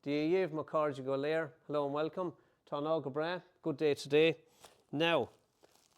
Díomh Macardi go léir. Hello and welcome. Tá ná go bra. Good day today. Now,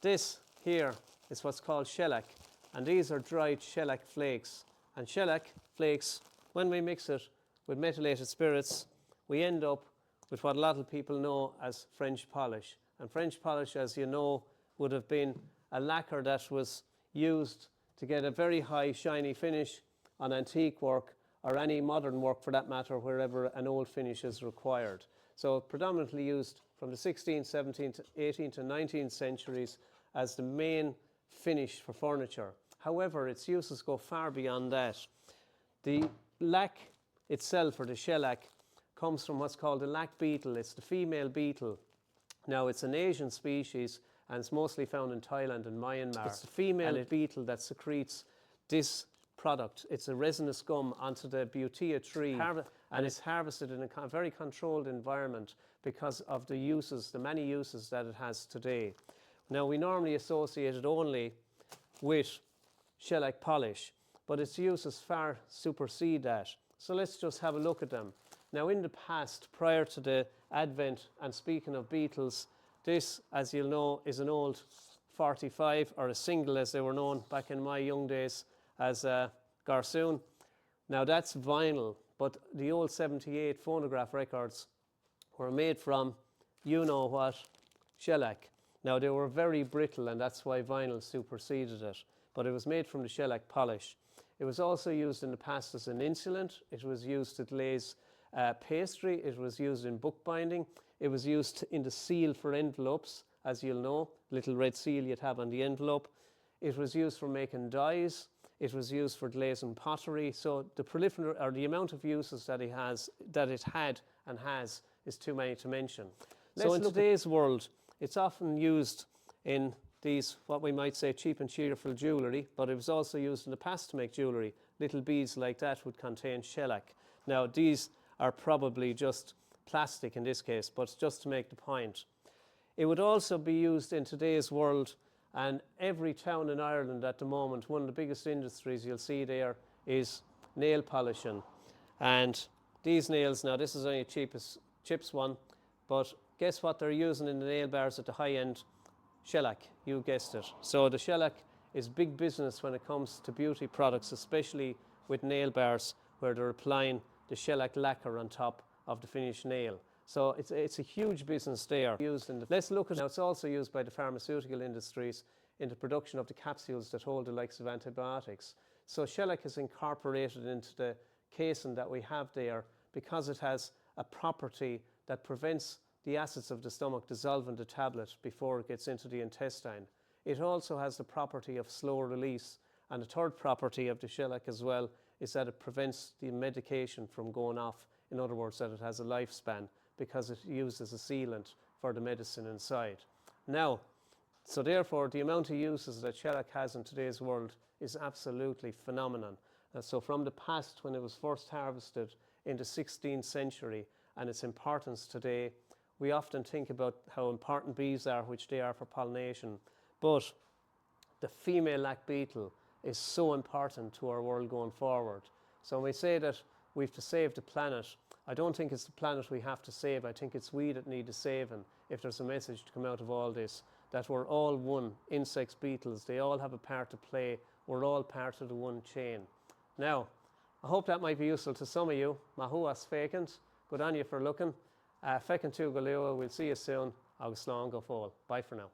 this here is what's called shellac, and these are dried shellac flakes. And shellac flakes, when we mix it with methylated spirits, we end up with what a lot of people know as French polish. And French polish, as you know, would have been a lacquer that was used to get a very high shiny finish on antique work or any modern work for that matter, wherever an old finish is required. So predominantly used from the 16th, 17th, 18th and 19th centuries as the main finish for furniture. However, its uses go far beyond that. The lac itself, or the shellac, comes from what's called the lac beetle. It's the female beetle. Now, it's an Asian species and it's mostly found in Thailand and Myanmar. It's the female beetle that secretes this product. It's a resinous gum onto the butea tree, and it's harvested in a very controlled environment because of the uses, the many uses that it has today. Now, we normally associate it only with shellac polish, but its uses far supersede that. So let's just have a look at them. Now, in the past, prior to the advent, and speaking of beetles, this, as you'll know, is an old 45, or a single as they were known back in my young days as Garsoon. Now, that's vinyl, but the old 78 phonograph records were made from, you know what, shellac. Now, they were very brittle, and that's why vinyl superseded it, but it was made from the shellac polish. It was also used in the past as an insulant. It was used to glaze pastry. It was used in bookbinding. It was used in the seal for envelopes, as you'll know, little red seal you'd have on the envelope. It was used for making dyes. It was used for glazing pottery. So the amount of uses that it had and has is too many to mention. So in today's world, it's often used in these, what we might say, cheap and cheerful jewellery, but it was also used in the past to make jewellery. Little beads like that would contain shellac. Now, these are probably just plastic in this case, but just to make the point. It would also be used in today's world, and every town in Ireland at the moment, one of the biggest industries you'll see there is nail polishing. And these nails, now this is only a chips one, but guess what they're using in the nail bars at the high end? Shellac, you guessed it. So the shellac is big business when it comes to beauty products, especially with nail bars where they're applying the shellac lacquer on top of the finished nail. So it's a huge business there. Let's look at now. It's also used by the pharmaceutical industries in the production of the capsules that hold the likes of antibiotics. So shellac is incorporated into the casing that we have there because it has a property that prevents the acids of the stomach dissolving the tablet before it gets into the intestine. It also has the property of slow release, and the third property of the shellac as well is that it prevents the medication from going off. In other words, that it has a lifespan because it's used as a sealant for the medicine inside. Now, so therefore, the amount of uses that shellac has in today's world is absolutely phenomenal. So from the past, when it was first harvested in the 16th century, and its importance today, we often think about how important bees are, which they are for pollination, but the female lac beetle is so important to our world going forward. So when we say that we have to save the planet, I don't think it's the planet we have to save. I think it's we that need to save, and if there's a message to come out of all this, that we're all one. Insects, beetles, they all have a part to play. We're all part of the one chain. Now, I hope that might be useful to some of you. Mahuas fecant. Good on you for looking. Fecant tu go lewa. We'll see you soon. Agus slán go fóil. Bye for now.